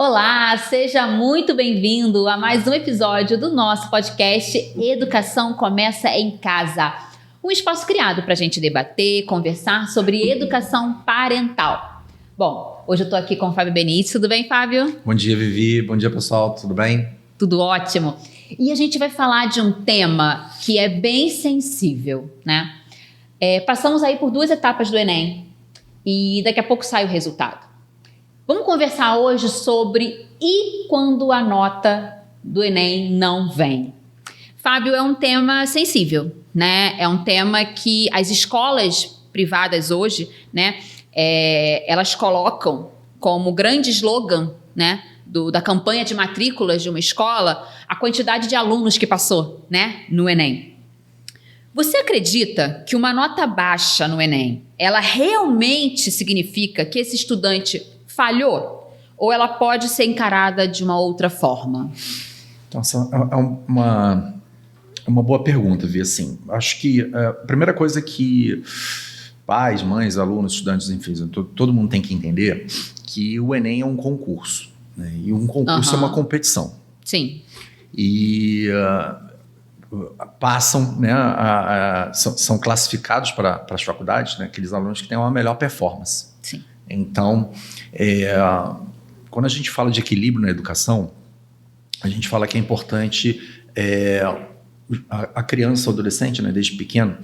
Olá, seja muito bem-vindo a mais um episódio do nosso podcast Educação Começa em Casa. Um espaço criado para a gente debater, conversar sobre educação parental. Bom, hoje eu estou aqui com o Fábio Benício. Tudo bem, Fábio? Bom dia, Vivi. Bom dia, pessoal. Tudo bem? Tudo ótimo. E a gente vai falar de um tema que é bem sensível, né? Passamos aí por 2 etapas do Enem e daqui a pouco sai o resultado. Vamos conversar hoje sobre e quando a nota do Enem não vem. Fábio, é um tema sensível, né? É um tema que as escolas privadas hoje, né, elas colocam como grande slogan, né, da campanha de matrículas de uma escola, a quantidade de alunos que passou, né, no Enem. Você acredita que uma nota baixa no Enem, ela realmente significa que esse estudante falhou? Ou ela pode ser encarada de uma outra forma? Então, é uma boa pergunta, Vi. Assim, acho que a primeira coisa que pais, mães, alunos, estudantes, enfim, todo mundo tem que entender que o Enem é um concurso, né? E um concurso é uma competição. Sim. E passam, né, são classificados para as faculdades, né, aqueles alunos que têm uma melhor performance. Sim. Então, quando a gente fala de equilíbrio na educação, a gente fala que é importante a criança ou adolescente, né, desde pequeno,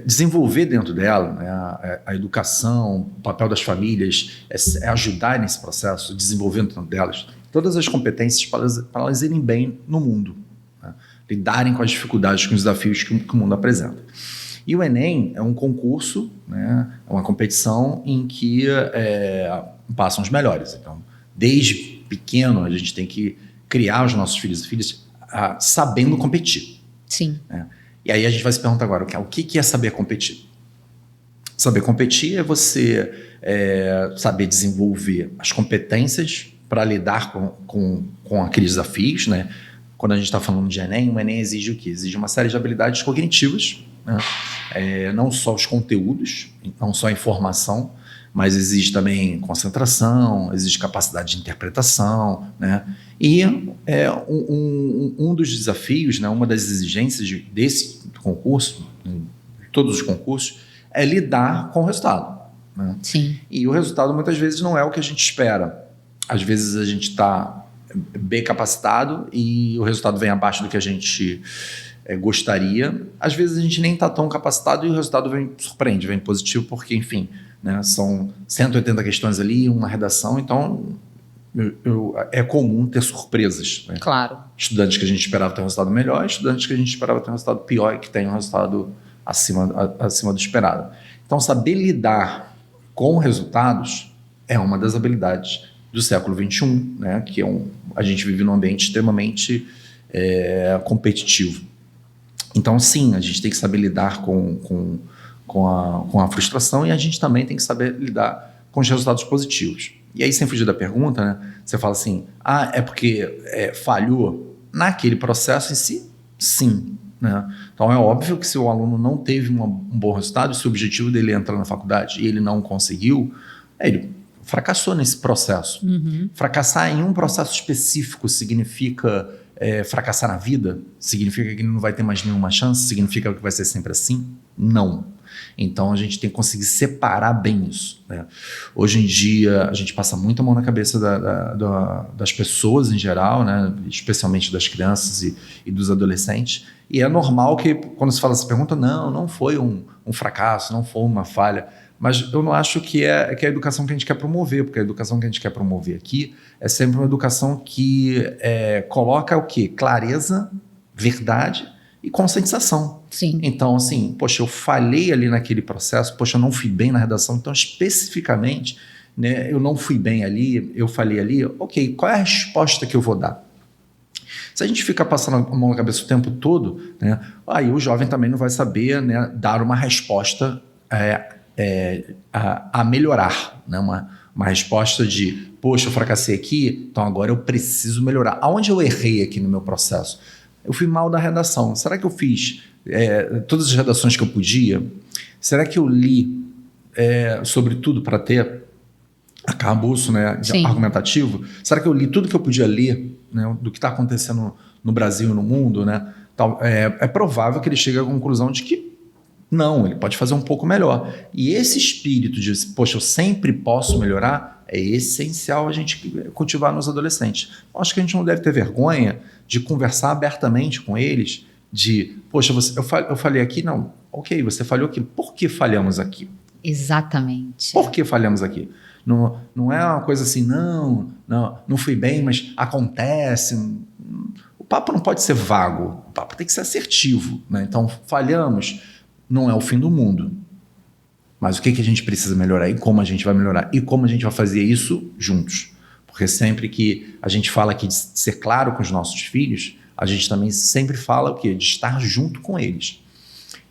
desenvolver dentro dela, né, a educação, o papel das famílias, é ajudar nesse processo, desenvolvendo dentro delas todas as competências para elas irem bem no mundo, né, lidarem com as dificuldades, com os desafios que o mundo apresenta. E o Enem é um concurso, né, é uma competição em que passam os melhores. Então, desde pequeno, a gente tem que criar os nossos filhos e filhas sabendo competir. Sim. Né? E aí a gente vai se perguntar agora, o que é saber competir? Saber competir é você saber desenvolver as competências para lidar com aqueles desafios, né? Quando a gente está falando de Enem, o Enem exige o quê? Exige uma série de habilidades cognitivas, né? Não só os conteúdos, não só a informação, mas exige também concentração, exige capacidade de interpretação, né? E um dos desafios, né, uma das exigências desse concurso, de todos os concursos, é lidar com o resultado, né? Sim. E o resultado muitas vezes não é o que a gente espera. Às vezes a gente está bem capacitado e o resultado vem abaixo do que a gente gostaria. Às vezes a gente nem está tão capacitado e o resultado surpreende, vem positivo, porque, enfim, né, são 180 questões ali, uma redação, então é comum ter surpresas, né? Claro. Estudantes que a gente esperava ter um resultado melhor, estudantes que a gente esperava ter um resultado pior e que tem um resultado acima do esperado. Então, saber lidar com resultados é uma das habilidades do século XXI, né, que a gente vive num ambiente extremamente competitivo. Então, sim, a gente tem que saber lidar com a frustração e a gente também tem que saber lidar com os resultados positivos. E aí, sem fugir da pergunta, né, você fala assim, é porque falhou naquele processo em si? Sim. Né? Então, é óbvio que se o aluno não teve um bom resultado, se o objetivo dele é entrar na faculdade e ele não conseguiu, ele fracassou nesse processo. Uhum. Fracassar em um processo específico significa fracassar na vida? Significa que ele não vai ter mais nenhuma chance? Significa que vai ser sempre assim? Não. Então a gente tem que conseguir separar bem isso, né? Hoje em dia a gente passa muita mão na cabeça das pessoas em geral, né? Especialmente das crianças e dos adolescentes, e é normal que quando se fala essa pergunta, não foi um fracasso, não foi uma falha. Mas eu não acho que é a educação que a gente quer promover, porque a educação que a gente quer promover aqui é sempre uma educação que coloca o quê? Clareza, verdade e conscientização. Sim. Então, assim, poxa, eu falhei ali naquele processo, poxa, eu não fui bem na redação, então especificamente, né, eu não fui bem ali, eu falhei ali, ok, qual é a resposta que eu vou dar? Se a gente ficar passando a mão na cabeça o tempo todo, né, aí o jovem também não vai saber, né, dar uma resposta a melhorar, né? Uma resposta de, poxa, eu fracassei aqui, então agora eu preciso melhorar. Aonde eu errei aqui no meu processo? Eu fui mal da redação. Será que eu fiz todas as redações que eu podia? Será que eu li sobre tudo para ter arcabouço, né, Sim. argumentativo. Será que eu li tudo que eu podia ler, né, do que está acontecendo no Brasil e no mundo, né? É provável que ele chegue à conclusão de que não, ele pode fazer um pouco melhor. E esse espírito de, poxa, eu sempre posso melhorar, é essencial a gente cultivar nos adolescentes. Eu acho que a gente não deve ter vergonha de conversar abertamente com eles, de, poxa, eu falhei aqui, não, ok, você falhou aqui, por que falhamos aqui? Exatamente. Por que falhamos aqui? Não é uma coisa assim, não fui bem, mas acontece. O papo não pode ser vago, o papo tem que ser assertivo, né? Então, falhamos, não é o fim do mundo. Mas o que a gente precisa melhorar e como a gente vai melhorar e como a gente vai fazer isso juntos. Porque sempre que a gente fala aqui de ser claro com os nossos filhos, a gente também sempre fala o quê? De estar junto com eles.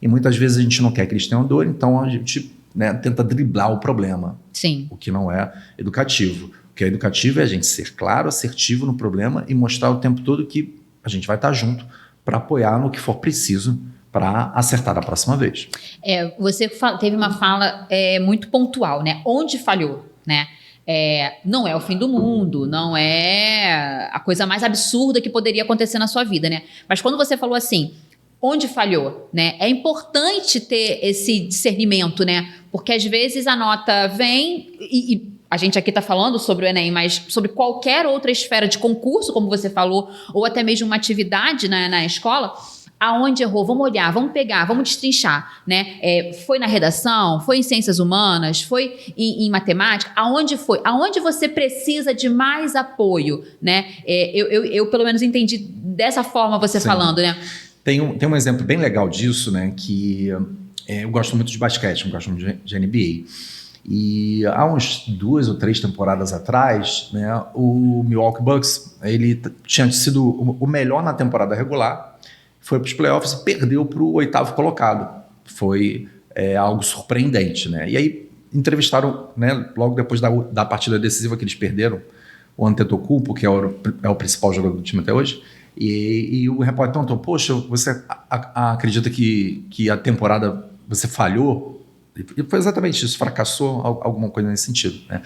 E muitas vezes a gente não quer que eles tenham dor, então a gente, né, tenta driblar o problema. Sim. O que não é educativo. O que é educativo é a gente ser claro, assertivo no problema e mostrar o tempo todo que a gente vai estar junto para apoiar no que for preciso para acertar da próxima vez. Você teve uma fala muito pontual, né? Onde falhou, né? Não é o fim do mundo, não é a coisa mais absurda que poderia acontecer na sua vida, né? Mas quando você falou assim, onde falhou, né? É importante ter esse discernimento, né? Porque às vezes a nota vem e a gente aqui está falando sobre o Enem, mas sobre qualquer outra esfera de concurso, como você falou, ou até mesmo uma atividade na escola, aonde errou, vamos olhar, vamos pegar, vamos destrinchar, né? Foi na redação, foi em ciências humanas, foi em matemática, aonde foi? Aonde você precisa de mais apoio, né? Eu pelo menos entendi dessa forma você Sim. Falando, né? Tem um exemplo bem legal disso, né? Que eu gosto muito de basquete, eu gosto muito de NBA. E há uns 2 ou 3 temporadas atrás, né, o Milwaukee Bucks, ele tinha sido o melhor na temporada regular, foi para os playoffs e perdeu para o 8º colocado. Foi algo surpreendente, né? E aí entrevistaram, né, logo depois da partida decisiva que eles perderam, o Antetokounmpo, que é o principal jogador do time até hoje, e o repórter perguntou, poxa, você acredita que a temporada você falhou? E foi exatamente isso, fracassou, alguma coisa nesse sentido, né?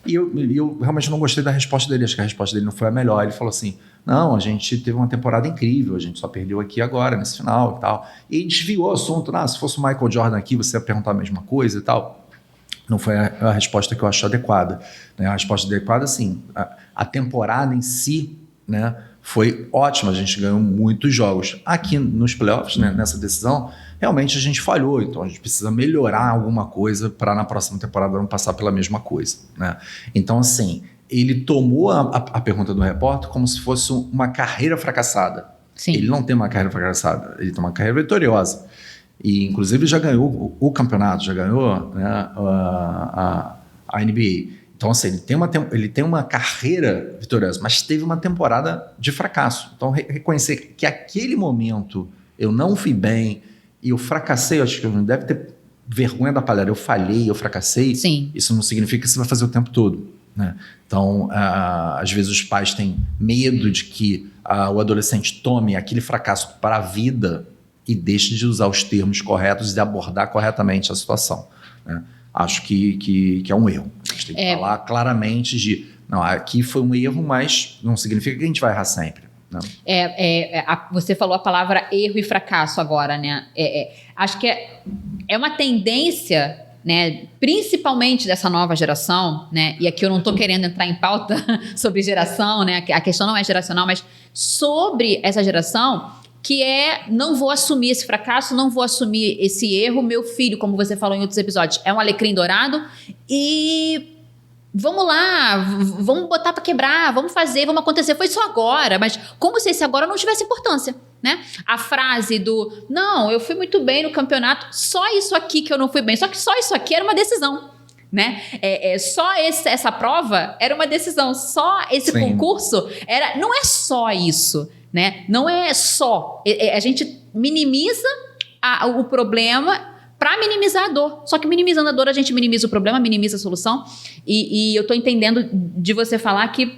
E eu realmente não gostei da resposta dele, acho que a resposta dele não foi a melhor. Ele falou assim, não, a gente teve uma temporada incrível, a gente só perdeu aqui agora, nesse final e tal. E desviou o assunto, se fosse o Michael Jordan aqui, você ia perguntar a mesma coisa e tal. Não foi a resposta que eu acho adequada, né? A resposta adequada, assim, a temporada em si, né, foi ótima, a gente ganhou muitos jogos. Aqui nos playoffs, né, nessa decisão, realmente a gente falhou, então a gente precisa melhorar alguma coisa para na próxima temporada não passar pela mesma coisa, né? Então, assim, ele tomou a pergunta do repórter como se fosse uma carreira fracassada. Sim. Ele não tem uma carreira fracassada, ele tem uma carreira vitoriosa. E, inclusive, já ganhou o campeonato, já ganhou, né, a NBA. Então, assim, ele tem uma carreira vitoriosa, mas teve uma temporada de fracasso. Então, reconhecer que aquele momento eu não fui bem e eu fracassei, eu acho que não deve ter vergonha da palavra, eu falhei, eu fracassei. Sim. Isso não significa que você vai fazer o tempo todo, né? Então, às vezes os pais têm medo de que o adolescente tome aquele fracasso para a vida e deixe de usar os termos corretos e de abordar corretamente a situação, né? Acho que é um erro. A gente tem que falar claramente de, não, aqui foi um erro, mas não significa que a gente vai errar sempre, né? Você falou a palavra erro e fracasso agora, né? Acho que é uma tendência, né, principalmente dessa nova geração, né? E aqui eu não estou querendo entrar em pauta sobre geração, né? A questão não é geracional, mas sobre essa geração que não vou assumir esse fracasso, não vou assumir esse erro. Meu filho, como você falou em outros episódios, é um alecrim dourado e vamos lá, vamos botar para quebrar, vamos fazer, vamos acontecer. Foi só agora, mas como se esse agora não tivesse importância, né? A frase do, não, eu fui muito bem no campeonato, só isso aqui que eu não fui bem, só que só isso aqui era uma decisão, né? Só essa prova era uma decisão, só esse Sim. concurso não é só isso, né? Não é só. A gente minimiza o problema para minimizar a dor. Só que minimizando a dor, a gente minimiza o problema, minimiza a solução. E eu estou entendendo de você falar que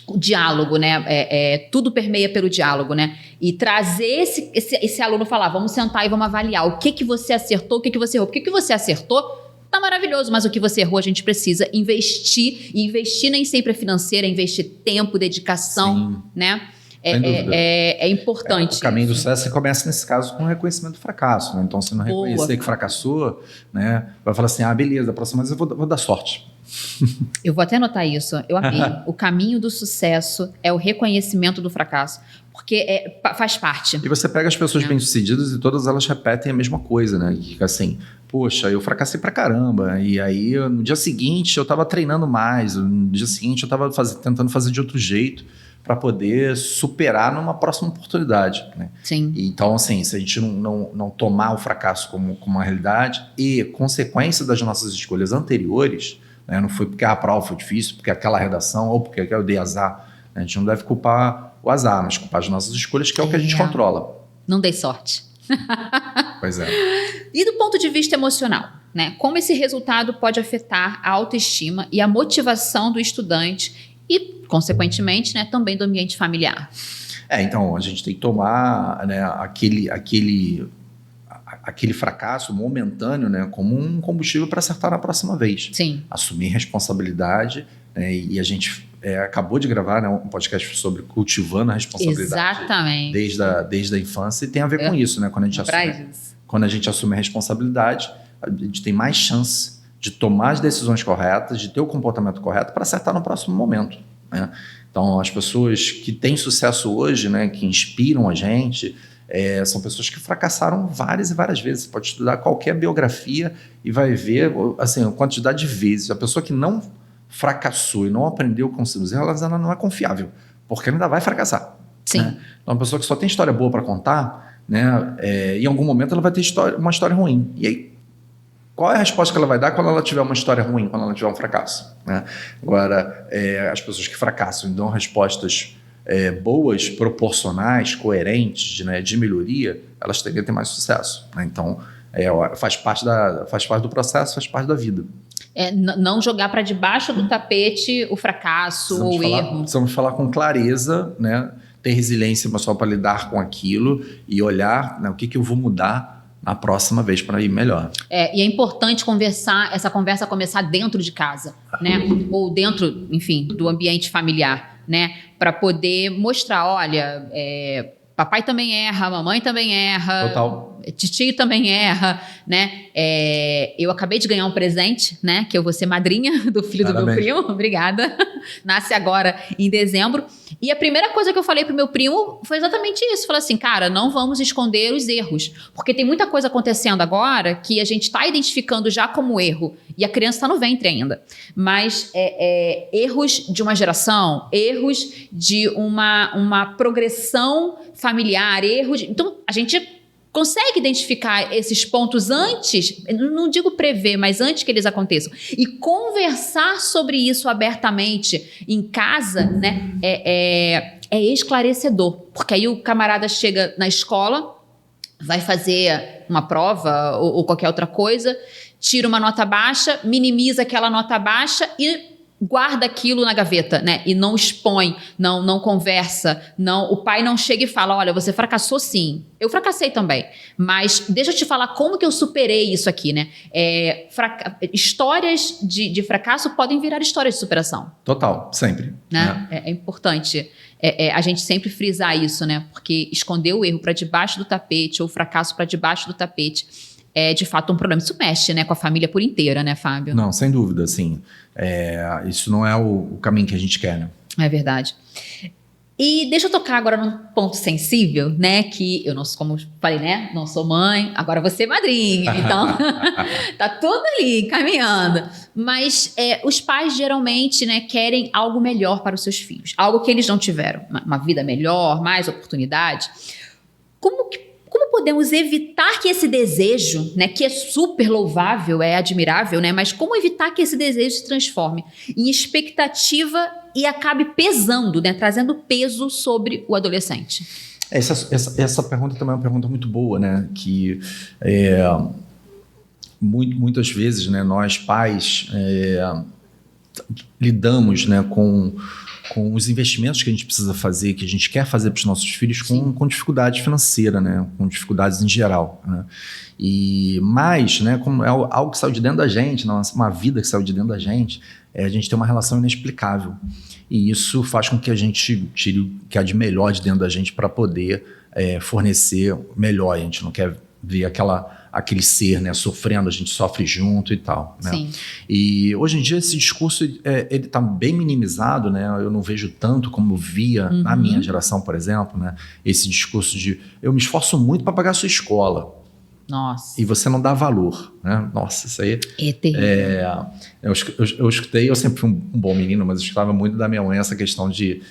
o diálogo, né? Tudo permeia pelo diálogo, né? E trazer esse aluno falar, vamos sentar e vamos avaliar o que você acertou, o que você errou. Porque o que você acertou, tá maravilhoso, mas o que você errou a gente precisa investir, e investir nem sempre é financeiro, é investir tempo, dedicação, né? Sem dúvida. É importante. O caminho do isso. sucesso começa, nesse caso, com o reconhecimento do fracasso, né? Então, se não reconhecer que fracassou, né, vai falar assim, beleza, da próxima vez eu vou dar sorte. Eu vou até anotar isso, eu amei. O caminho do sucesso é o reconhecimento do fracasso, porque faz parte. E você pega as pessoas bem-sucedidas e todas elas repetem a mesma coisa, né? Que assim, poxa, eu fracassei pra caramba, e aí no dia seguinte eu tava treinando mais, no dia seguinte eu tava tentando fazer de outro jeito, para poder superar numa próxima oportunidade, né? Sim. Então, assim, se a gente não tomar o fracasso como uma realidade e consequência das nossas escolhas anteriores, né? Não foi porque a prova foi difícil, porque aquela redação, ou porque eu dei azar, né? A gente não deve culpar o azar, mas culpar as nossas escolhas, que é o que a gente controla. Não dei sorte. Pois é. E do ponto de vista emocional, né? Como esse resultado pode afetar a autoestima e a motivação do estudante e, consequentemente, né, também do ambiente familiar. Então, a gente tem que tomar, né, aquele fracasso momentâneo, né, como um combustível para acertar na próxima vez. Sim. Assumir responsabilidade, né, e a gente acabou de gravar, né, um podcast sobre cultivando a responsabilidade. Exatamente. Desde a infância, e tem a ver com isso, né? Quando a gente assume a responsabilidade, a gente tem mais chance de tomar as decisões corretas, de ter o comportamento correto para acertar no próximo momento, né? Então, as pessoas que têm sucesso hoje, né, que inspiram a gente, são pessoas que fracassaram várias e várias vezes. Você pode estudar qualquer biografia e vai ver assim, a quantidade de vezes. A pessoa que não fracassou e não aprendeu com seus erros, ela não é confiável, porque ela ainda vai fracassar. Sim. Né? Então, uma pessoa que só tem história boa para contar, né, em algum momento ela vai ter uma história ruim. E aí, qual é a resposta que ela vai dar quando ela tiver uma história ruim, quando ela tiver um fracasso? Né? Agora, as pessoas que fracassam e dão respostas boas, proporcionais, coerentes, né, de melhoria, elas tendem a ter mais sucesso. Né? Então, faz parte do processo, faz parte da vida. Não jogar para debaixo do tapete o fracasso ou o erro. Precisamos falar com clareza, né? Ter resiliência emocional para lidar com aquilo e olhar, né, o que eu vou mudar na próxima vez para ir melhor. E é importante essa conversa começar dentro de casa, né? Ou dentro, enfim, do ambiente familiar, né? Para poder mostrar, olha, papai também erra, mamãe também erra. Total. Titio também erra, né? Eu acabei de ganhar um presente, né? Que eu vou ser madrinha do filho do meu primo. Obrigada. Nasce agora em dezembro. E a primeira coisa que eu falei pro meu primo foi exatamente isso. Falei assim, cara, não vamos esconder os erros. Porque tem muita coisa acontecendo agora que a gente está identificando já como erro. E a criança está no ventre ainda. Mas erros de uma geração, erros de uma progressão familiar, Então, a gente consegue identificar esses pontos antes, não digo prever, mas antes que eles aconteçam. E conversar sobre isso abertamente em casa, né, é esclarecedor. Porque aí o camarada chega na escola, vai fazer uma prova ou qualquer outra coisa, tira uma nota baixa, minimiza aquela nota baixa e guarda aquilo na gaveta, né? E não expõe, não conversa, o pai não chega e fala, olha, você fracassou sim. Eu fracassei também, mas deixa eu te falar como que eu superei isso aqui, né? Histórias de fracasso podem virar histórias de superação. Total, sempre. Né? É importante a gente sempre frisar isso, né? Porque esconder o erro para debaixo do tapete ou o fracasso para debaixo do tapete é de fato um problema. Isso mexe, né, com a família por inteira, né, Fábio? Não, sem dúvida, assim. Isso não é o caminho que a gente quer, né? É verdade. E deixa eu tocar agora num ponto sensível, né, que eu não sou, como falei, né, não sou mãe, agora você é madrinha, então tá tudo ali, caminhando. Mas os pais geralmente, né, querem algo melhor para os seus filhos, algo que eles não tiveram, uma vida melhor, mais oportunidade. Como podemos evitar que esse desejo, né, que é super louvável, é admirável, né, mas como evitar que esse desejo se transforme em expectativa e acabe pesando, né, trazendo peso sobre o adolescente? Essa pergunta também é uma pergunta muito boa, né, que muitas vezes, né, nós pais lidamos, né, com os investimentos que a gente precisa fazer, que a gente quer fazer para os nossos filhos com dificuldade financeira, né, com dificuldades em geral, né? Mas, né, como é algo que saiu de dentro da gente, uma vida que saiu de dentro da gente, a gente tem uma relação inexplicável. E isso faz com que a gente tire o que há de melhor de dentro da gente para poder fornecer melhor. A gente não quer ver aquele ser, né, sofrendo, a gente sofre junto e tal, né? Sim. E hoje em dia esse discurso ele está bem minimizado, né? Eu não vejo tanto como eu via na minha geração, por exemplo, né? Esse discurso de eu me esforço muito para pagar a sua escola. Nossa. E você não dá valor, né? Nossa, isso aí... É terrível. Eu escutei, eu sempre fui um bom menino, mas eu escutava muito da minha mãe essa questão de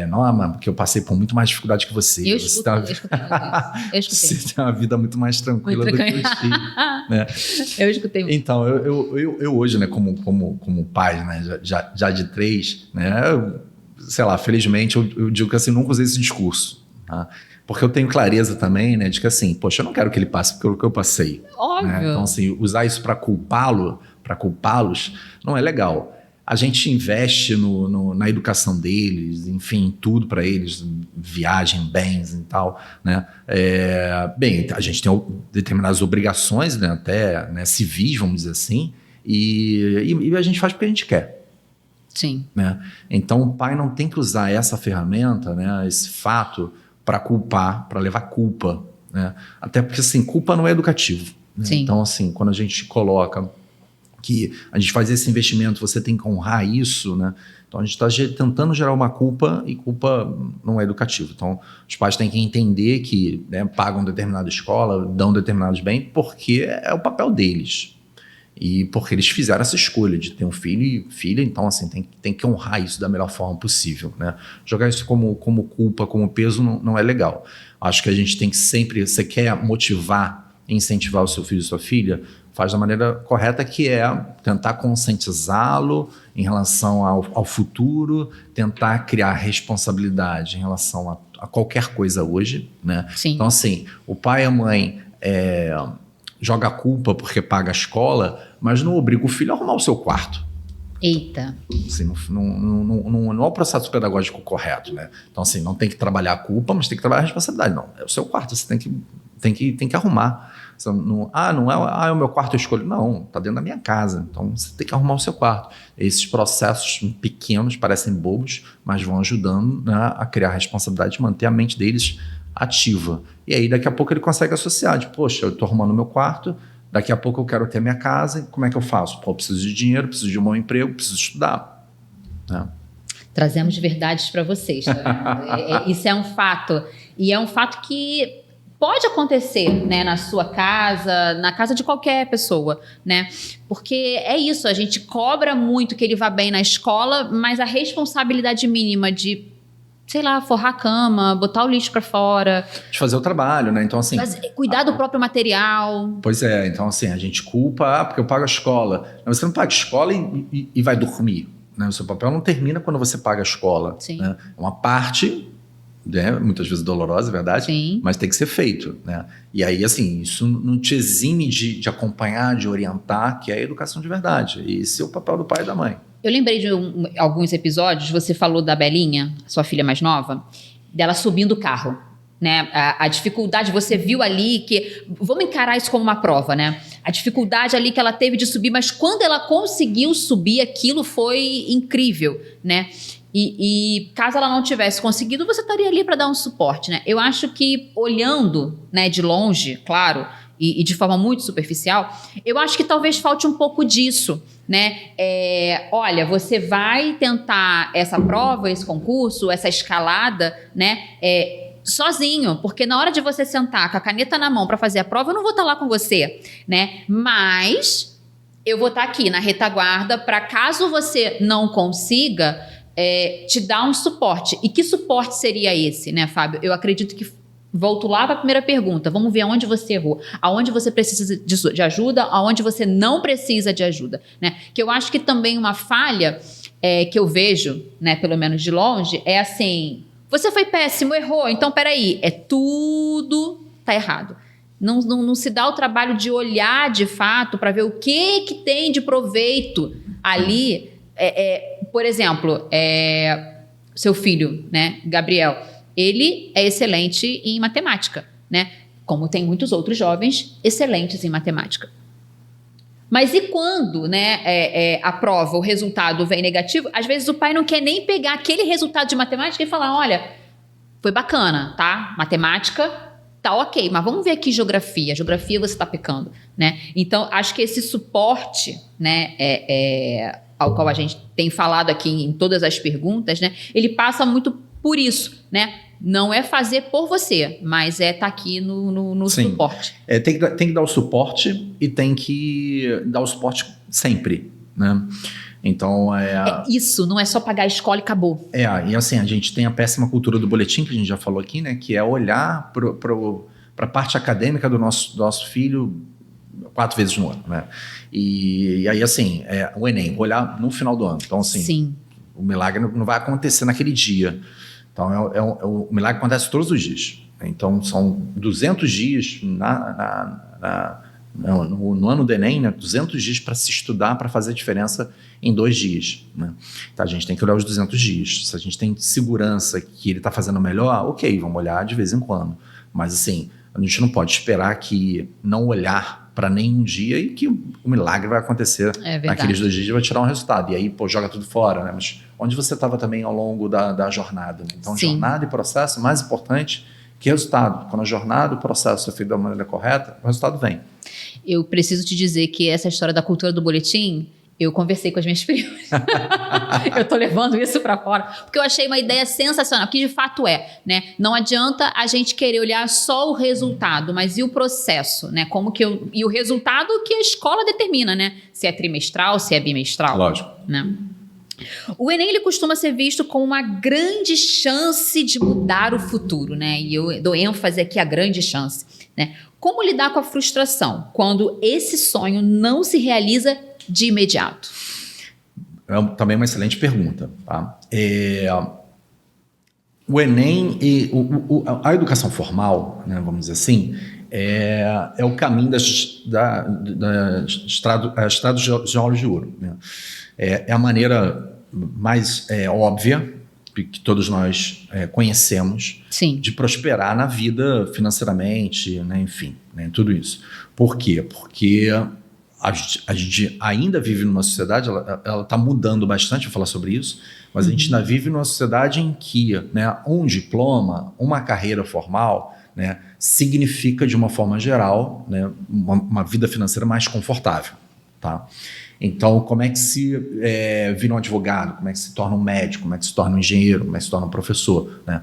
não, porque eu passei por muito mais dificuldade que você. Eu você escutei muito isso. Você tem uma vida muito mais tranquila do que os filhos, né? Eu escutei muito. Então, eu hoje, né, como pai, né, já de 3, né, sei lá, felizmente eu digo que assim, nunca usei esse discurso, tá? Porque eu tenho clareza também, né, de que assim, poxa, eu não quero que ele passe pelo que eu passei. Óbvio. Né? Então, assim, usar isso para culpá-los, não é legal. A gente investe na educação deles, enfim, tudo para eles, viagem, bens e tal, né? Bem, a gente tem determinadas obrigações, né, até, né, civis, vamos dizer assim, e a gente faz porque a gente quer. Sim. Né? Então, o pai não tem que usar essa ferramenta, né, esse fato, para culpar, para levar culpa, né? Até porque, assim, culpa não é educativo. Né? Sim. Então, assim, quando a gente coloca que a gente faz esse investimento, você tem que honrar isso, né? Então, a gente está tentando gerar uma culpa e culpa não é educativo. Então, os pais têm que entender que, né, pagam determinada escola, dão determinados bens, porque é o papel deles. E porque eles fizeram essa escolha de ter um filho e filha, então assim, tem que honrar isso da melhor forma possível, né? Jogar isso como culpa, como peso, não é legal. Acho que a gente tem que sempre, você quer motivar, incentivar o seu filho e sua filha, faz da maneira correta, que é tentar conscientizá-lo em relação ao futuro, tentar criar responsabilidade em relação a qualquer coisa hoje, né? Sim. Então assim, o pai e a mãe joga a culpa porque paga a escola, mas não obriga o filho a arrumar o seu quarto. Eita. Assim, não é o processo pedagógico correto, né? Então, assim, não tem que trabalhar a culpa, mas tem que trabalhar a responsabilidade. Não, é o seu quarto, você tem que arrumar. Você não é o meu quarto, eu escolho. Não, tá dentro da minha casa, então você tem que arrumar o seu quarto. Esses processos pequenos parecem bobos, mas vão ajudando, né, a criar a responsabilidade, manter a mente deles ativa. E aí, daqui a pouco, ele consegue associar, de, poxa, eu estou arrumando o meu quarto, daqui a pouco eu quero ter minha casa, como é que eu faço? Pô, eu preciso de dinheiro, preciso de um bom emprego, preciso estudar. Né? Trazemos verdades para vocês. Tá? Isso é um fato. E é um fato que pode acontecer, né, na sua casa, na casa de qualquer pessoa, né? Porque é isso, a gente cobra muito que ele vá bem na escola, mas a responsabilidade mínima de, sei lá, forrar a cama, botar o lixo para fora. De fazer o trabalho, né? Então, assim... cuidar do próprio material. Pois é, então, assim, a gente culpa, porque eu pago a escola. Mas você não paga a escola e vai dormir, né? O seu papel não termina quando você paga a escola. Sim. Né? É uma parte, né, muitas vezes dolorosa, é verdade? Sim. Mas tem que ser feito, né? E aí, assim, isso não te exime de acompanhar, de orientar, que é a educação de verdade. E esse é o papel do pai e da mãe. Eu lembrei de alguns episódios, você falou da Belinha, sua filha mais nova, dela subindo o carro, né? A dificuldade, você viu ali que... Vamos encarar isso como uma prova, né? A dificuldade ali que ela teve de subir, mas quando ela conseguiu subir, aquilo foi incrível, né? E caso ela não tivesse conseguido, você estaria ali para dar um suporte, né? Eu acho que olhando, né, de longe, claro, e de forma muito superficial, eu acho que talvez falte um pouco disso, né? Olha, você vai tentar essa prova, esse concurso, essa escalada, né? Sozinho, porque na hora de você sentar com a caneta na mão para fazer a prova, eu não vou estar lá com você, né? Mas eu vou estar aqui na retaguarda para, caso você não consiga, te dar um suporte. E que suporte seria esse, né, Fábio? Eu acredito que volto lá para a primeira pergunta. Vamos ver aonde você errou, aonde você precisa de ajuda, aonde você não precisa de ajuda, né? Que eu acho que também uma falha que eu vejo, né, pelo menos de longe, é assim: você foi péssimo, errou, então peraí, tudo tá errado. Não se dá o trabalho de olhar de fato para ver o que tem de proveito ali Por exemplo, seu filho, né, Gabriel, ele é excelente em matemática, né? Como tem muitos outros jovens excelentes em matemática. Mas e quando, né, a prova, o resultado vem negativo, às vezes o pai não quer nem pegar aquele resultado de matemática e falar, olha, foi bacana, tá? Matemática tá ok, mas vamos ver aqui geografia. Geografia você tá pecando, né? Então, acho que esse suporte, né, ao qual a gente tem falado aqui em todas as perguntas, né, ele passa muito por isso, né? Não é fazer por você, mas tá aqui no suporte. Tem que dar o suporte e tem que dar o suporte sempre, né? Então, isso, não é só pagar a escola e acabou. E assim, a gente tem a péssima cultura do boletim, que a gente já falou aqui, né? Que é olhar para a parte acadêmica do nosso filho 4 vezes no ano, né? E aí, assim, o Enem, olhar no final do ano. Então, assim, sim, o milagre não vai acontecer naquele dia. Então, o milagre acontece todos os dias. Então, são 200 dias no ano do Enem, né? 200 dias para se estudar, para fazer a diferença em 2 dias. Né? Então, a gente tem que olhar os 200 dias. Se a gente tem segurança que ele está fazendo melhor, ok, vamos olhar de vez em quando. Mas, assim, a gente não pode esperar que não olhar para nenhum dia e que o milagre vai acontecer naqueles 2 dias e vai tirar um resultado. E aí, joga tudo fora, né? Mas onde você estava também ao longo da jornada? Né? Então, sim, jornada e processo, mais importante que resultado. Quando a jornada e o processo é feito da maneira correta, o resultado vem. Eu preciso te dizer que essa história da cultura do boletim, eu conversei com as minhas primas. Eu tô levando isso para fora, porque eu achei uma ideia sensacional, que de fato né? Não adianta a gente querer olhar só o resultado, mas e o processo, né? E o resultado que a escola determina, né? Se é trimestral, se é bimestral. Lógico. Né? O Enem, ele costuma ser visto como uma grande chance de mudar o futuro, né? E eu dou ênfase aqui à grande chance, né? Como lidar com a frustração quando esse sonho não se realiza de imediato? Também uma excelente pergunta. Tá? O Enem e a educação formal, né, vamos dizer assim, é o caminho da estrada de olhos de ouro. Né? É a maneira mais óbvia que todos nós conhecemos, sim, de prosperar na vida financeiramente, né, enfim, né, tudo isso. Por quê? Porque a gente ainda vive numa sociedade, ela está mudando bastante, vou falar sobre isso, mas a gente ainda vive numa sociedade em que, né, um diploma, uma carreira formal, né, significa, de uma forma geral, né, uma vida financeira mais confortável. Tá? Então, como é que se vira um advogado? Como é que se torna um médico? Como é que se torna um engenheiro? Como é que se torna um professor? Né?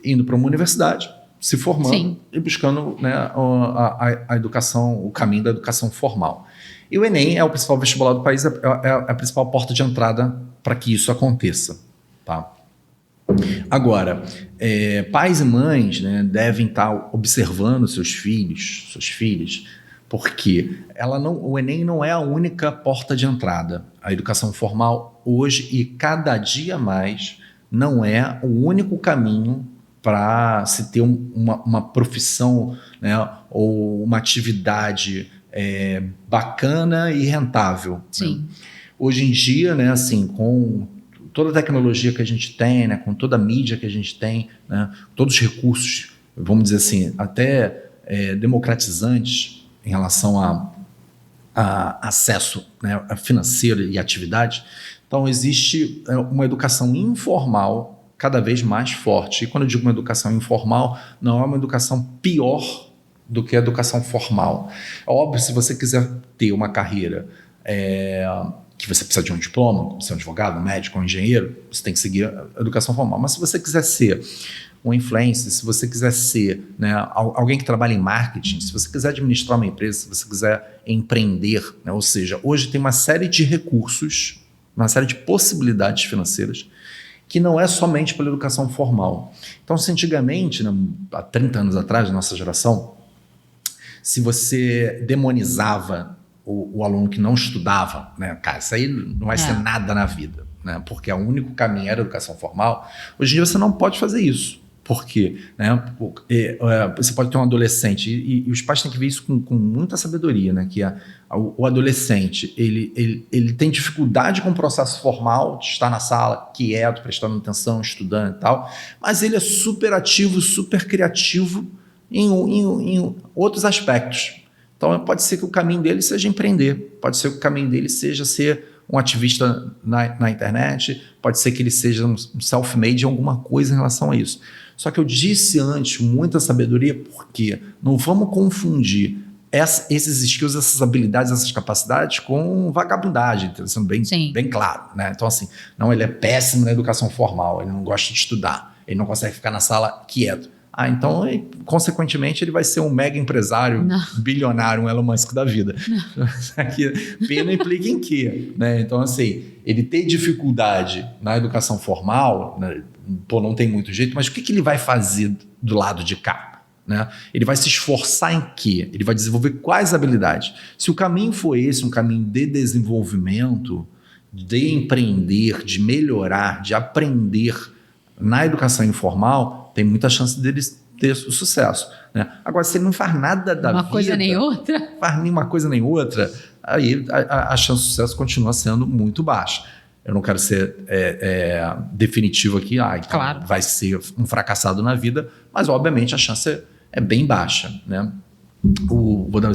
Indo para uma universidade, se formando, sim, e buscando, né, a educação, o caminho da educação formal. E o Enem é o principal vestibular do país, é a principal porta de entrada para que isso aconteça. Tá? Agora, pais e mães, né, devem estar observando seus filhos, suas filhas, porque o Enem não é a única porta de entrada. A educação formal hoje e cada dia mais não é o único caminho para se ter uma profissão, né, ou uma atividade bacana e rentável. Sim. Né? Hoje em dia, né, assim, com toda a tecnologia que a gente tem, né, com toda a mídia que a gente tem, né, todos os recursos, vamos dizer assim, até democratizantes em relação a acesso, né, financeiro e atividade. Então, existe uma educação informal cada vez mais forte. E quando eu digo uma educação informal, não é uma educação pior do que a educação formal. É óbvio, se você quiser ter uma carreira que você precisa de um diploma, como ser um advogado, um médico, um engenheiro, você tem que seguir a educação formal. Mas se você quiser ser um influencer, se você quiser ser, né, alguém que trabalha em marketing, se você quiser administrar uma empresa, se você quiser empreender, né, ou seja, hoje tem uma série de recursos, uma série de possibilidades financeiras que não é somente pela educação formal. Então, se antigamente, né, há 30 anos atrás, na nossa geração, se você demonizava o aluno que não estudava, né, cara, isso aí não vai ser nada na vida, né, porque o único caminho era a educação formal. Hoje em dia você não pode fazer isso. Por quê? Né? Você pode ter um adolescente, e os pais têm que ver isso com muita sabedoria, né? Que o adolescente, ele tem dificuldade com o processo formal de estar na sala, quieto, prestando atenção, estudando e tal, mas ele é super ativo, super criativo em outros aspectos. Então, pode ser que o caminho dele seja empreender, pode ser que o caminho dele seja ser um ativista na internet, pode ser que ele seja um self-made em alguma coisa em relação a isso. Só que eu disse antes, muita sabedoria, porque não vamos confundir esses skills, essas habilidades, essas capacidades com vagabundagem, sendo bem claro, né? Então, assim, não, ele é péssimo na educação formal, ele não gosta de estudar, ele não consegue ficar na sala quieto. Então, consequentemente, ele vai ser um mega empresário, bilionário, um Elon Musk da vida. Pena implica em quê? Né? Então, assim, ele tem dificuldade na educação formal, né? Pô, não tem muito jeito, mas o que ele vai fazer do lado de cá? Né? Ele vai se esforçar em quê? Ele vai desenvolver quais habilidades? Se o caminho for esse, um caminho de desenvolvimento, de empreender, de melhorar, de aprender na educação informal, tem muita chance dele ter sucesso. Né? Agora, se ele não faz nada da vida... Uma coisa nem outra. Faz nenhuma coisa nem outra, aí a chance de sucesso continua sendo muito baixa. Eu não quero ser definitivo aqui, então claro, vai ser um fracassado na vida, mas obviamente a chance é bem baixa. Né? Vou dar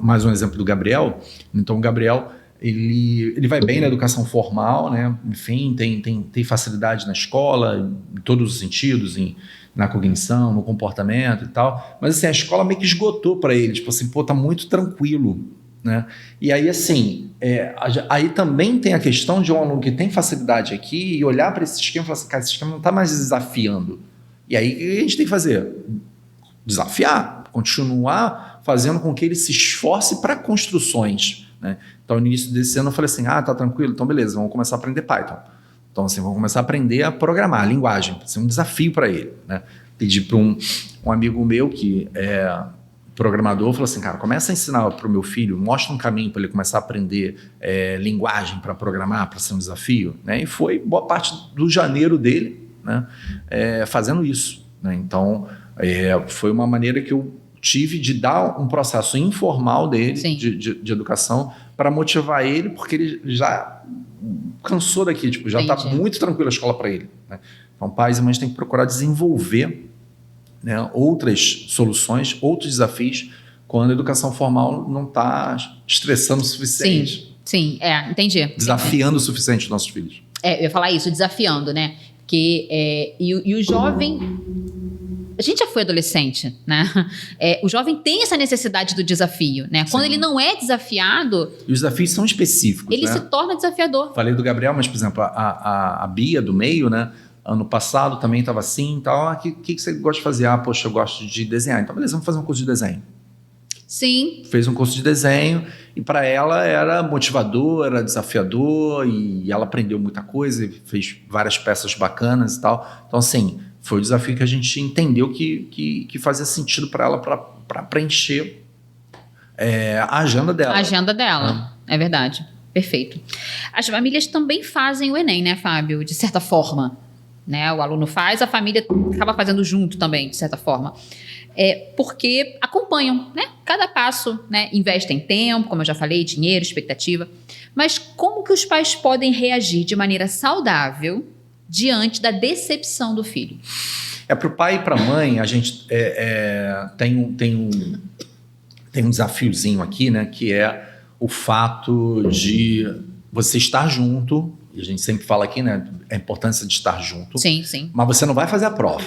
mais um exemplo do Gabriel. Então o Gabriel ele vai bem na educação formal, né? Enfim, tem facilidade na escola, em todos os sentidos, na cognição, no comportamento e tal, mas assim, a escola meio que esgotou para ele, tipo assim, pô, tá muito tranquilo. Né? E aí, assim, aí também tem a questão de um aluno que tem facilidade aqui e olhar para esse esquema e falar assim, cara, esse esquema não está mais desafiando. E aí, o que a gente tem que fazer? Desafiar, continuar fazendo com que ele se esforce para construções. Né? Então, no início desse ano, eu falei assim, tá tranquilo, então beleza, vamos começar a aprender Python. Então, assim, vamos começar a aprender a programar, a linguagem, vai ser um desafio para ele. Né? Pedi para um amigo meu que programador, falou assim, cara, começa a ensinar para o meu filho, mostra um caminho para ele começar a aprender linguagem para programar, para ser um desafio, né? E foi boa parte do janeiro dele, né? Fazendo isso. Né? Então, foi uma maneira que eu tive de dar um processo informal dele, de educação, para motivar ele, porque ele já cansou daqui, tipo, já está muito tranquila a escola para ele. Né? Então, pais e mães têm que procurar desenvolver, né, outras soluções, outros desafios, quando a educação formal não está estressando o suficiente. Sim, entendi. Desafiando o suficiente os nossos filhos. Eu ia falar isso, desafiando, né? Porque, e o jovem... A gente já foi adolescente, né? O jovem tem essa necessidade do desafio, né? Quando ele não é desafiado... E os desafios são específicos, ele se torna desafiador. Falei do Gabriel, mas, por exemplo, a Bia, do meio, né? Ano passado também estava assim e tal. O que você gosta de fazer? Poxa, eu gosto de desenhar. Então, beleza, vamos fazer um curso de desenho. Sim. Fez um curso de desenho e para ela era motivador, era desafiador e ela aprendeu muita coisa e fez várias peças bacanas e tal. Então, assim, foi o desafio que a gente entendeu que fazia sentido para ela para preencher a agenda dela. A agenda dela, é verdade. Perfeito. As famílias também fazem o Enem, né, Fábio? De certa forma. Né? O aluno faz, a família acaba fazendo junto também, de certa forma. Porque acompanham, né? Cada passo, né? Investem tempo, como eu já falei, dinheiro, expectativa. Mas como que os pais podem reagir de maneira saudável diante da decepção do filho? Para o pai e para a mãe, a gente tem um desafiozinho aqui, né? Que é o fato de você estar junto. E a gente sempre fala aqui, né, a importância de estar junto. Sim, sim. Mas você não vai fazer a prova.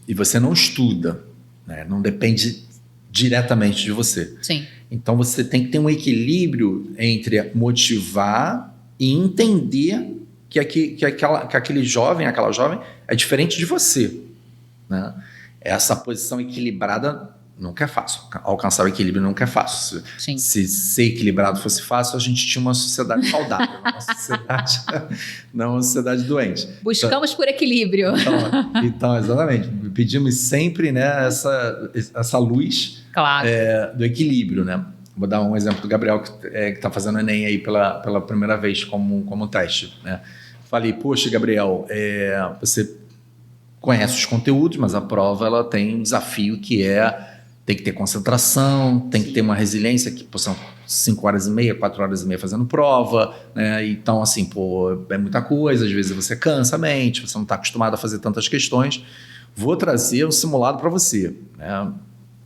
E você não estuda. Né? Não depende diretamente de você. Sim. Então você tem que ter um equilíbrio entre motivar e entender que aquele jovem, aquela jovem, é diferente de você. Né? Essa posição equilibrada nunca é fácil. Alcançar o equilíbrio nunca é fácil. Sim. Se ser equilibrado fosse fácil, a gente tinha uma sociedade saudável, não uma sociedade doente. Buscamos por equilíbrio. Então, exatamente. Pedimos sempre, né, essa luz, claro, do equilíbrio. Né? Vou dar um exemplo do Gabriel, que está fazendo Enem aí pela primeira vez como teste. Né? Falei, poxa, Gabriel, você conhece os conteúdos, mas a prova ela tem um desafio que é tem que ter concentração, tem que ter uma resiliência, que pô, são 5 horas e meia, 4 horas e meia fazendo prova, né? Então, assim, pô, é muita coisa, às vezes você cansa a mente, você não está acostumado a fazer tantas questões. Vou trazer um simulado para você, né?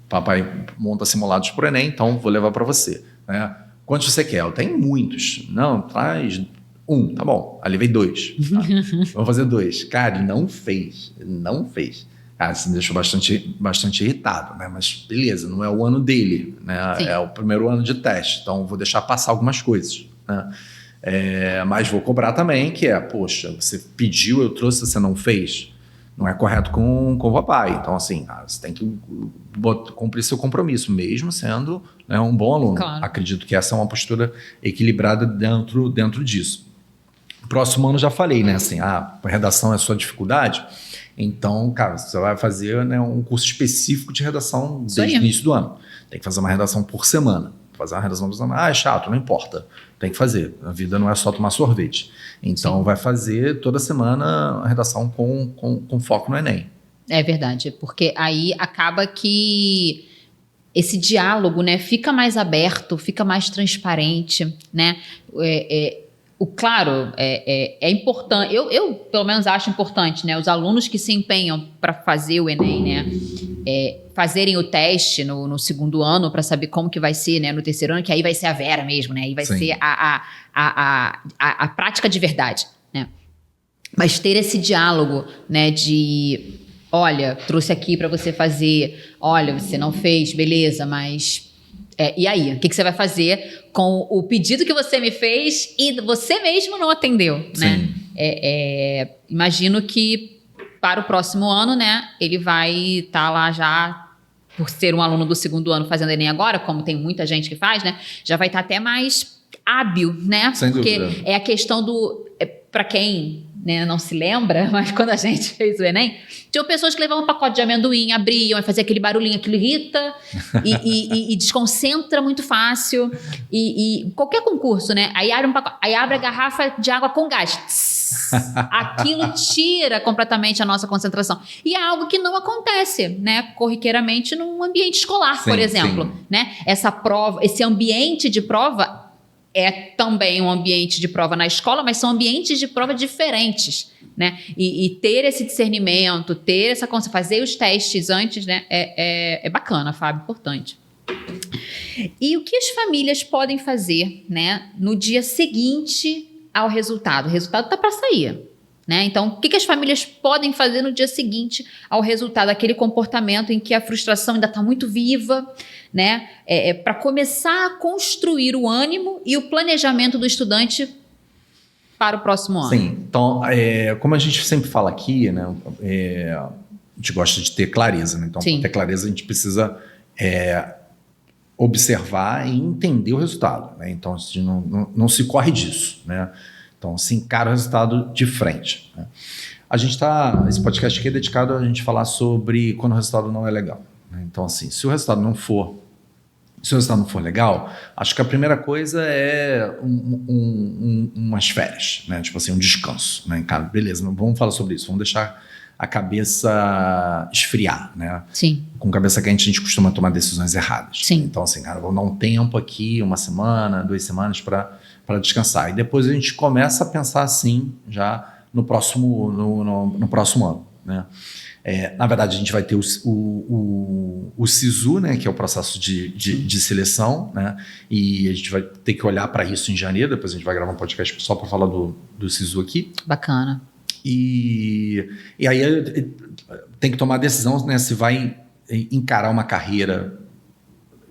Papai monta simulados para o Enem, então vou levar para você, né? Quantos você quer? Eu tenho muitos. Não, traz 1, tá bom. Ali veio 2. Tá? Vamos fazer 2. Cara, ele não fez. Cara, isso me deixou bastante irritado, né? Mas beleza, não é o ano dele, né? Sim. É o primeiro ano de teste, então vou deixar passar algumas coisas, né? Mas vou cobrar também, que poxa, você pediu, eu trouxe, você não fez. Não é correto com o papai. Então, assim, você tem que cumprir seu compromisso, mesmo sendo, né, um bom aluno. Claro. Acredito que essa é uma postura equilibrada dentro disso. Próximo ano já falei, né? Assim, a redação é a sua dificuldade. Então, cara, você vai fazer, né, um curso específico de redação desde o início do ano. Tem que fazer uma redação por semana. Fazer uma redação por semana. É chato, não importa. Tem que fazer. A vida não é só tomar sorvete. Então, sim, vai fazer toda semana a redação com foco no Enem. É verdade, porque aí acaba que esse diálogo, né, fica mais aberto, fica mais transparente, né? Claro, é importante, eu pelo menos acho importante, né, os alunos que se empenham para fazer o Enem, né, fazerem o teste no segundo ano para saber como que vai ser, né, no terceiro ano, que aí vai ser a Vera mesmo, né, aí vai, sim, ser a prática de verdade, né, mas ter esse diálogo, né, de, olha, trouxe aqui para você fazer, olha, você não fez, beleza, mas... e aí, o que você vai fazer com o pedido que você me fez e você mesmo não atendeu, né? Imagino que para o próximo ano, né, ele vai estar lá já, por ser um aluno do segundo ano fazendo Enem agora, como tem muita gente que faz, né, já vai estar até mais hábil, né? Sem porque dúvida. É a questão do... para quem, né, não se lembra, mas quando a gente fez o Enem, tinham pessoas que levavam um pacote de amendoim, abriam e faziam aquele barulhinho, aquilo irrita e desconcentra muito fácil. E qualquer concurso, né? Aí abre a garrafa de água com gás. Tss, aquilo tira completamente a nossa concentração. E é algo que não acontece, né, corriqueiramente num ambiente escolar, sim, por exemplo. Sim. Né? Essa prova, esse ambiente de prova é também um ambiente de prova na escola, mas são ambientes de prova diferentes, né? E ter esse discernimento, ter essa consciência, fazer os testes antes, né? É bacana, Fábio, importante. E o que as famílias podem fazer, né, no dia seguinte ao resultado? O resultado está para sair, né? Então, o que as famílias podem fazer no dia seguinte ao resultado? Aquele comportamento em que a frustração ainda está muito viva, né? Para começar a construir o ânimo e o planejamento do estudante para o próximo ano. Sim, então, como a gente sempre fala aqui, né, a gente gosta de ter clareza, né? Então, para ter clareza, a gente precisa observar e entender o resultado, né? Então, não se corre disso, né? Então, se encara o resultado de frente, né? Esse podcast aqui é dedicado a gente falar sobre quando o resultado não é legal, né? Então, assim, se o resultado não for legal, acho que a primeira coisa é umas férias, né? Tipo assim, um descanso, né? Cara, beleza, não vamos falar sobre isso, vamos deixar a cabeça esfriar, né? Sim. Com cabeça quente a gente costuma tomar decisões erradas. Sim. Então, assim, cara, vamos dar um tempo aqui, 1 semana, 2 semanas para descansar. E depois a gente começa a pensar assim, já no próximo ano, né? Na verdade, a gente vai ter o SISU, né, que é o processo de seleção, né, e a gente vai ter que olhar para isso em janeiro. Depois a gente vai gravar um podcast só para falar do SISU aqui. Bacana. E aí tem que tomar a decisão, né, se vai encarar uma carreira,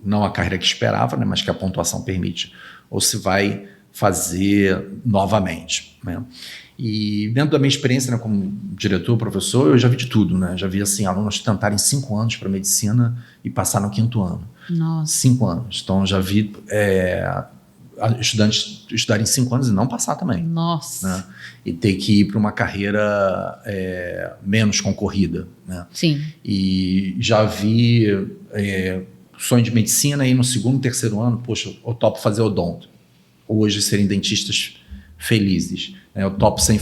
não a carreira que esperava, né, mas que a pontuação permite, ou se vai fazer novamente, né? E dentro da minha experiência, né, como diretor, professor, eu já vi de tudo, né? Já vi assim, alunos tentarem 5 anos para medicina e passar no 5º ano. Nossa. 5 anos. Então já vi estudantes estudarem 5 anos e não passar também. Nossa. Né? E ter que ir para uma carreira menos concorrida, né? Sim. E já vi sonho de medicina e no 2º, 3º ano, poxa, eu topo fazer odonto. Hoje serem dentistas felizes, né? Eu topo ser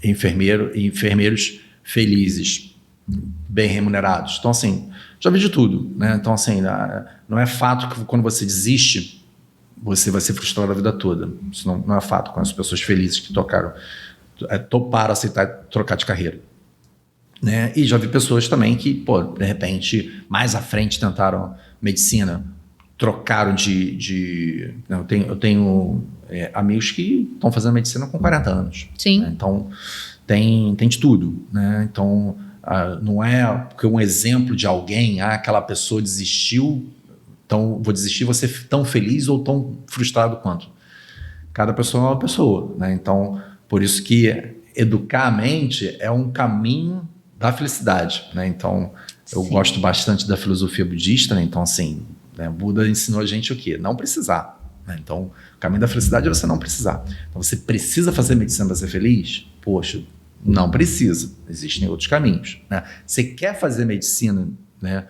enfermeiros felizes. bem remunerados. Então, assim, já vi de tudo, né? Então, assim, não é fato que quando você desiste, você vai ser frustrado a vida toda. Isso não é fato. Com as pessoas felizes que toparam aceitar trocar de carreira. Né? E já vi pessoas também que, pô, de repente, mais à frente tentaram medicina, trocaram eu tenho amigos que estão fazendo medicina com 40 anos. Sim. Né? Então, tem de tudo. Né? Então, não é porque um exemplo de alguém, aquela pessoa desistiu, então vou desistir, vou ser tão feliz ou tão frustrado quanto. Cada pessoa é uma pessoa. Né? Então, por isso que educar a mente é um caminho da felicidade, né? Então, eu gosto bastante da filosofia budista, né? Então, assim, né? Buda ensinou a gente o quê? Não precisar, né? Então, o caminho da felicidade é você não precisar. Então, você precisa fazer medicina para ser feliz? Poxa, não precisa. Existem outros caminhos, né? Você quer fazer medicina, né?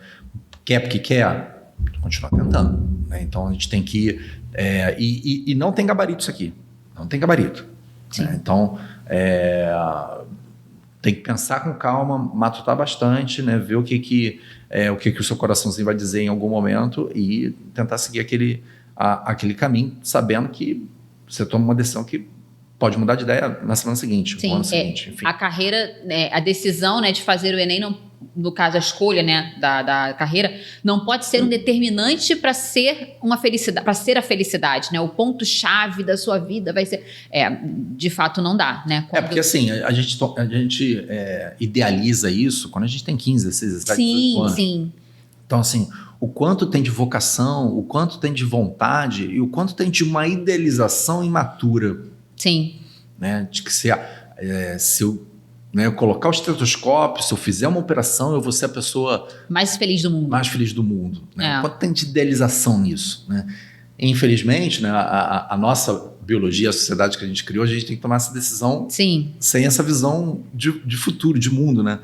Quer porque quer? Continua tentando, né? Então, a gente tem que... E não tem gabarito isso aqui. Não tem gabarito. Né? Então, tem que pensar com calma, matutar bastante, né? Ver o que o seu coraçãozinho vai dizer em algum momento e tentar seguir aquele caminho, sabendo que você toma uma decisão que pode mudar de ideia na semana seguinte, no ano seguinte. Enfim. A carreira, a decisão, né, de fazer o Enem, no caso a escolha, né, da carreira, não pode ser um determinante para ser uma felicidade, para ser a felicidade, né? O ponto chave da sua vida vai ser, de fato não dá, né? Porque assim a gente idealiza isso quando a gente tem 15, 16, 17, 18 anos. Sim. Então assim, o quanto tem de vocação, o quanto tem de vontade e o quanto tem de uma idealização imatura. Sim. Né? De que se eu colocar o estetoscópio, se eu fizer uma operação, eu vou ser a pessoa mais feliz do mundo. Mais feliz do mundo. Né? Quanto tem de idealização nisso? Né? Infelizmente, né, a nossa biologia, a sociedade que a gente criou, a gente tem que tomar essa decisão sem essa visão de futuro, de mundo. Né?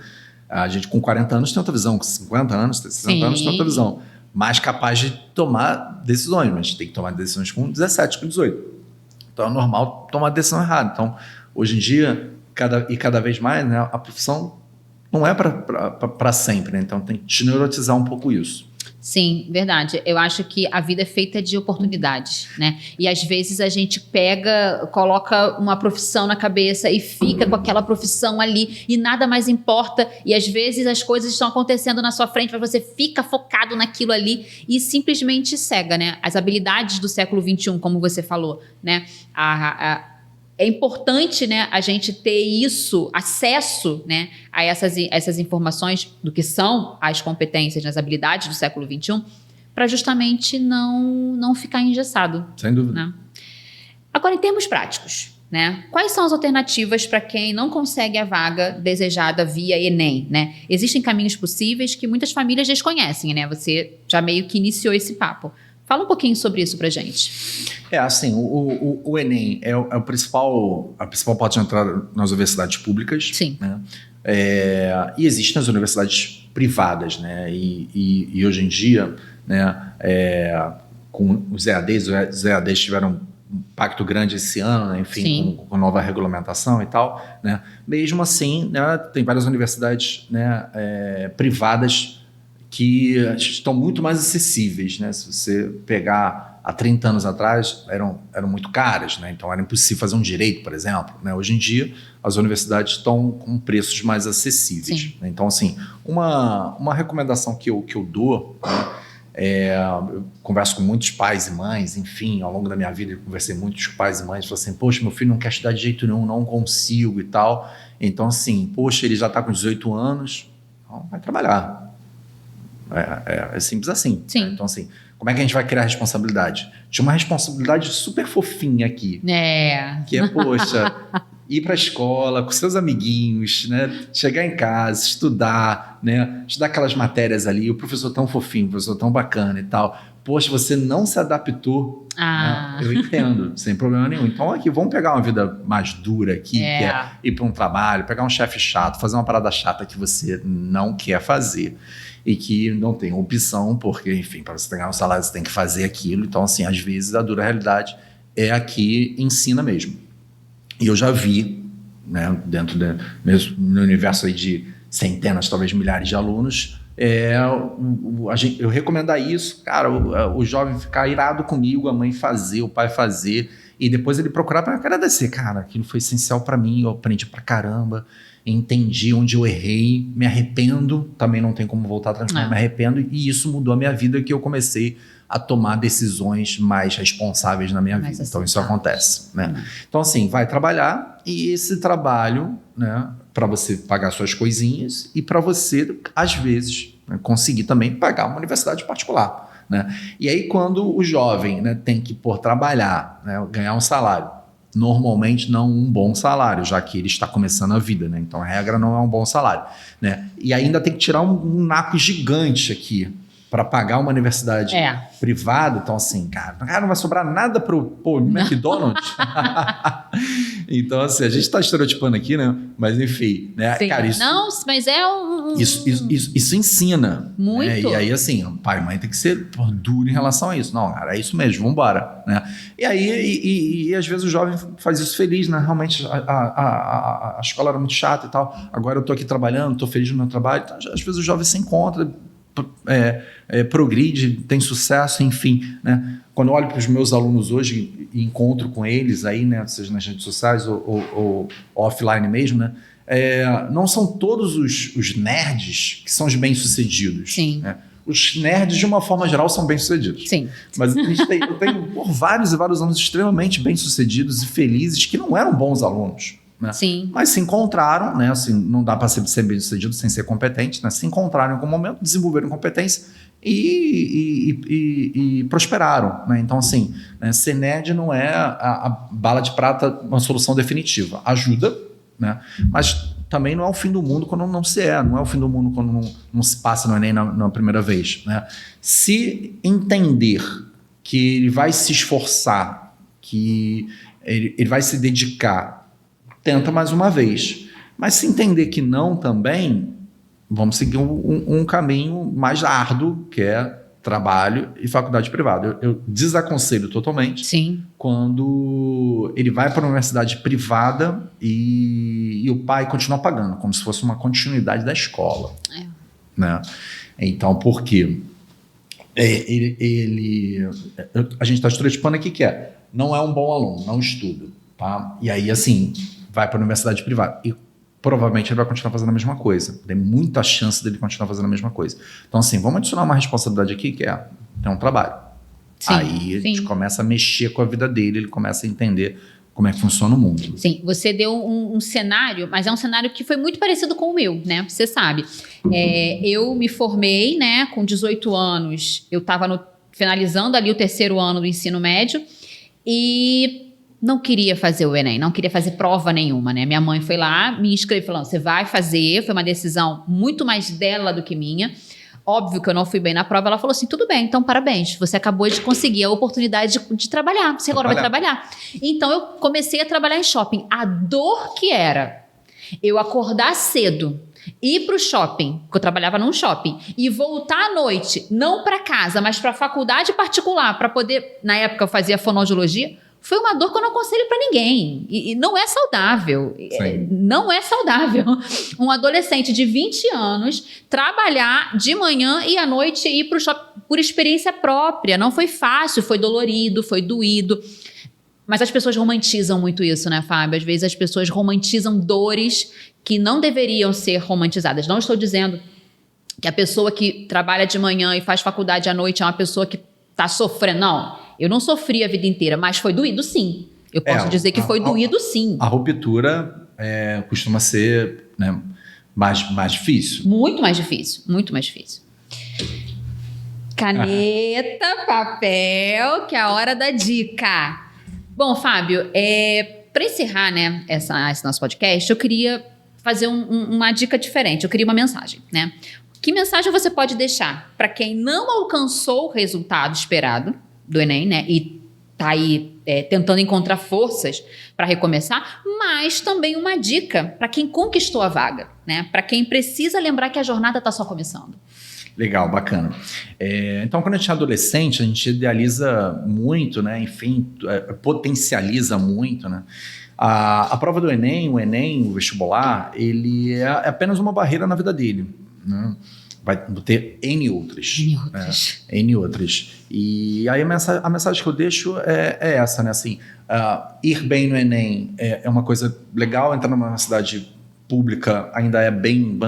A gente com 40 anos tem outra visão, com 50 anos, 60 anos tem outra visão. Mais capaz de tomar decisões, mas tem que tomar decisões com 17, com 18. Então é normal tomar decisão errada. Então, hoje em dia, cada vez mais, né, a profissão não é para sempre. Né? Então tem que desneurotizar um pouco isso. Sim, verdade. Eu acho que a vida é feita de oportunidades, né? E às vezes a gente coloca uma profissão na cabeça e fica com aquela profissão ali e nada mais importa. E às vezes as coisas estão acontecendo na sua frente, mas você fica focado naquilo ali e simplesmente cega, né? As habilidades do século XXI, como você falou, né? É importante, né, a gente ter acesso, né, a essas informações do que são as competências, as habilidades do século XXI, para justamente não ficar engessado. Sem dúvida. Né? Agora, em termos práticos, né, quais são as alternativas para quem não consegue a vaga desejada via Enem? Né? Existem caminhos possíveis que muitas famílias desconhecem, né? Você já meio que iniciou esse papo. Fala um pouquinho sobre isso pra gente. Assim, o Enem é a principal porta de entrada nas universidades públicas. Sim. Né? E existem as universidades privadas, né? E hoje em dia, né, com os EADs tiveram um impacto grande esse ano, né? Enfim, com nova regulamentação e tal. Né? Mesmo assim, né, tem várias universidades, né, privadas que estão muito mais acessíveis, né? Se você pegar há 30 anos atrás, eram muito caras, né? Então era impossível fazer um direito, por exemplo. Né? Hoje em dia, as universidades estão com preços mais acessíveis. Né? Então, assim, uma recomendação que eu dou, né? Eu converso com muitos pais e mães, enfim, ao longo da minha vida eu conversei com muitos pais e mães, falei assim, poxa, meu filho não quer estudar de jeito nenhum, não consigo e tal. Então, assim, poxa, ele já está com 18 anos, então vai trabalhar. É simples assim. Sim. Né? Então, assim, como é que a gente vai criar responsabilidade? Tinha uma responsabilidade super fofinha aqui. Que é, poxa, ir para a escola com seus amiguinhos, né? Chegar em casa, estudar, né? Estudar aquelas matérias ali, o professor tão fofinho, o professor tão bacana e tal. Poxa, você não se adaptou. Né? Eu entendo, sem problema nenhum. Então, aqui, vamos pegar uma vida mais dura aqui, que é ir para um trabalho, pegar um chefe chato, fazer uma parada chata que você não quer fazer. E que não tem opção, porque, enfim, para você ganhar um salário, você tem que fazer aquilo. Então, assim, às vezes, a dura realidade é a que ensina mesmo. E eu já vi, né, dentro mesmo no universo aí de centenas, talvez milhares de alunos, eu recomendar isso, cara, o jovem ficar irado comigo, a mãe fazer, o pai fazer, e depois ele procurar para agradecer. Cara, aquilo foi essencial para mim, eu aprendi pra caramba, entendi onde eu errei, me arrependo, também não tem como voltar atrás, me arrependo, e isso mudou a minha vida, que eu comecei a tomar decisões mais responsáveis na minha vida. Então isso acontece, né? Então assim, vai trabalhar, e esse trabalho, né, para você pagar suas coisinhas e para você, às vezes, né, conseguir também pagar uma universidade particular, né? E aí quando o jovem, né, tem que trabalhar, né, ganhar um salário, normalmente não um bom salário, já que ele está começando a vida, né? Então a regra não é um bom salário, né? E ainda tem que tirar um naco gigante aqui para pagar uma universidade privada. Então assim, cara, não vai sobrar nada pro McDonald's. Então assim, a gente está estereotipando aqui, né? Mas enfim, né? Cara, isso, não, mas é isso ensina. Muito. Né? E aí assim, o pai e mãe tem que ser duro em relação a isso. Não, cara, é isso mesmo, vambora, né? E aí, e às vezes o jovem faz isso feliz, né? Realmente a escola era muito chata e tal. Agora eu tô aqui trabalhando, tô feliz no meu trabalho. Então, às vezes o jovem se encontra, progride, tem sucesso, enfim, né? Quando eu olho para os meus alunos hoje e encontro com eles aí, né, seja nas redes sociais ou offline mesmo, né, não são todos os nerds que são os bem-sucedidos. Sim. Né? Os nerds, de uma forma geral, são bem-sucedidos. Sim. Mas eu tenho vários e vários alunos extremamente bem-sucedidos e felizes que não eram bons alunos. Né? Sim. Mas se encontraram, né? Assim, não dá para ser bem-sucedido sem ser competente, né? Se encontraram em algum momento, desenvolveram competência e prosperaram. Né? Então, assim, né? Ser nerd não é a bala de prata, uma solução definitiva. Ajuda, né? Mas também não é o fim do mundo quando não se não é o fim do mundo quando não se passa no Enem na primeira vez. Né? Se entender que ele vai se esforçar, que ele vai se dedicar, tenta mais uma vez. Mas se entender que não também, vamos seguir um caminho mais árduo, que é trabalho e faculdade privada. Eu desaconselho totalmente. Sim. Quando ele vai para uma universidade privada e o pai continua pagando, como se fosse uma continuidade da escola. Né? Então, por quê? A gente está estereotipando aqui que não é um bom aluno, não estuda. Tá? E aí, assim, vai para a universidade privada. E provavelmente ele vai continuar fazendo a mesma coisa. Tem muita chance dele continuar fazendo a mesma coisa. Então, assim, vamos adicionar uma responsabilidade aqui, que é um trabalho. Sim, aí a gente começa a mexer com a vida dele, ele começa a entender como é que funciona o mundo. Sim, você deu um cenário, mas é um cenário que foi muito parecido com o meu, né? Você sabe. Eu me formei, né, com 18 anos. Eu estava finalizando ali o 3º ano do ensino médio e não queria fazer o Enem, não queria fazer prova nenhuma, né? Minha mãe foi lá, me inscreveu falando, você vai fazer. Foi uma decisão muito mais dela do que minha. Óbvio que eu não fui bem na prova. Ela falou assim, tudo bem, então parabéns. Você acabou de conseguir a oportunidade de trabalhar. Você agora vai trabalhar. Então eu comecei a trabalhar em shopping. A dor que era eu acordar cedo, ir para o shopping, porque eu trabalhava num shopping, e voltar à noite, não para casa, mas para a faculdade particular, para poder... Na época eu fazia fonoaudiologia. Foi uma dor que eu não aconselho para ninguém. E não é saudável. Não é saudável. Um adolescente de 20 anos trabalhar de manhã e à noite ir para o shopping por experiência própria. Não foi fácil, foi dolorido, foi doído. Mas as pessoas romantizam muito isso, né, Fábio? Às vezes as pessoas romantizam dores que não deveriam ser romantizadas. Não estou dizendo que a pessoa que trabalha de manhã e faz faculdade à noite é uma pessoa que está sofrendo. Não. Eu não sofri a vida inteira, mas foi doído, sim. Eu posso dizer que foi doído, sim. A ruptura costuma ser, né, mais difícil. Muito mais difícil, muito mais difícil. Caneta, papel, que é a hora da dica. Bom, Fábio, para encerrar, né, esse nosso podcast, eu queria fazer uma dica diferente. Eu queria uma mensagem, né? Que mensagem você pode deixar para quem não alcançou o resultado esperado do Enem, né? E tá aí tentando encontrar forças para recomeçar, mas também uma dica para quem conquistou a vaga, né? Para quem precisa lembrar que a jornada está só começando. Legal, bacana. Então, quando a gente é adolescente, a gente idealiza muito, né? Enfim, potencializa muito, né? A prova do Enem, o vestibular, ele é apenas uma barreira na vida dele, né? Vai ter N outras. N outras. E aí a mensagem que eu deixo é essa, né? Assim, ir bem no Enem é uma coisa legal, entrar numa universidade pública ainda é bem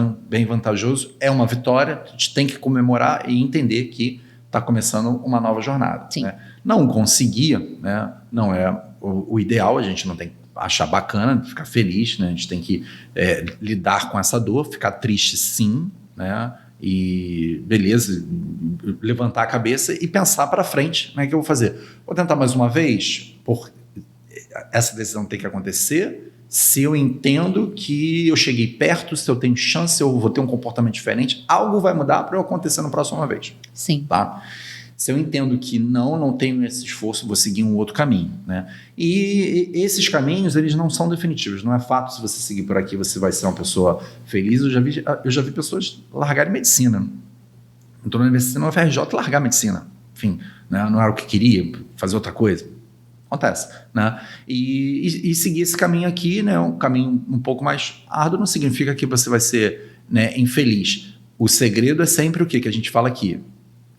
vantajoso, é uma vitória, a gente tem que comemorar e entender que está começando uma nova jornada. Né? Não conseguir, né? Não é o ideal, a gente não tem que achar bacana, ficar feliz, né? A gente tem que lidar com essa dor, ficar triste sim, né? E beleza, levantar a cabeça e pensar para frente, né? O que eu vou fazer? Vou tentar mais uma vez, essa decisão tem que acontecer. Se eu entendo que eu cheguei perto, se eu tenho chance, eu vou ter um comportamento diferente, algo vai mudar para eu acontecer na próxima vez. Sim. Tá? Se eu entendo que não tenho esse esforço, vou seguir um outro caminho, né? E esses caminhos, eles não são definitivos. Não é fato, se você seguir por aqui, você vai ser uma pessoa feliz. Eu já vi pessoas largarem medicina. Entrou na universidade, no FRJ, largar medicina. Enfim, né? Não era o que queria, fazer outra coisa. Acontece, né? E seguir esse caminho aqui, né? Um caminho um pouco mais árduo, não significa que você vai ser, né, infeliz. O segredo é sempre o que a gente fala aqui?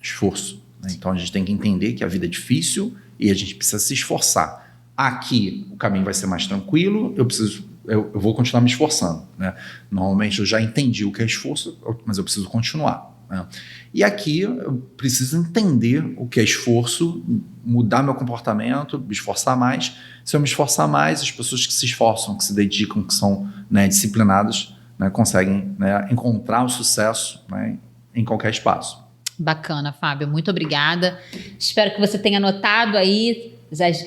Esforço. Né? Então a gente tem que entender que a vida é difícil e a gente precisa se esforçar. Aqui o caminho vai ser mais tranquilo, eu vou continuar me esforçando. Né? Normalmente eu já entendi o que é esforço, mas eu preciso continuar. Né? E aqui eu preciso entender o que é esforço, mudar meu comportamento, me esforçar mais. Se eu me esforçar mais, as pessoas que se esforçam, que se dedicam, que são, né, disciplinadas, né, conseguem, né, encontrar o sucesso, né, em qualquer espaço. Bacana, Fábio, muito obrigada. Espero que você tenha anotado aí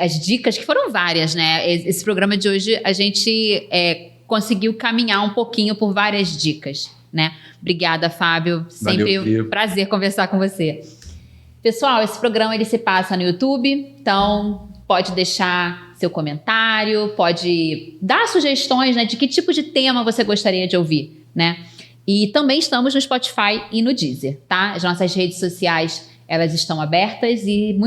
as dicas, que foram várias, né? Esse programa de hoje a gente conseguiu caminhar um pouquinho por várias dicas, né? Obrigada, Fábio. Sempre um prazer conversar com você. Pessoal, esse programa ele se passa no YouTube, então pode deixar seu comentário, pode dar sugestões, né, de que tipo de tema você gostaria de ouvir, né? E também estamos no Spotify e no Deezer, tá? As nossas redes sociais, elas estão abertas e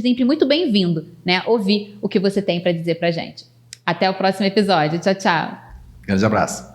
sempre muito bem-vindo, né? Ouvir o que você tem para dizer pra gente. Até o próximo episódio. Tchau, tchau. Grande abraço.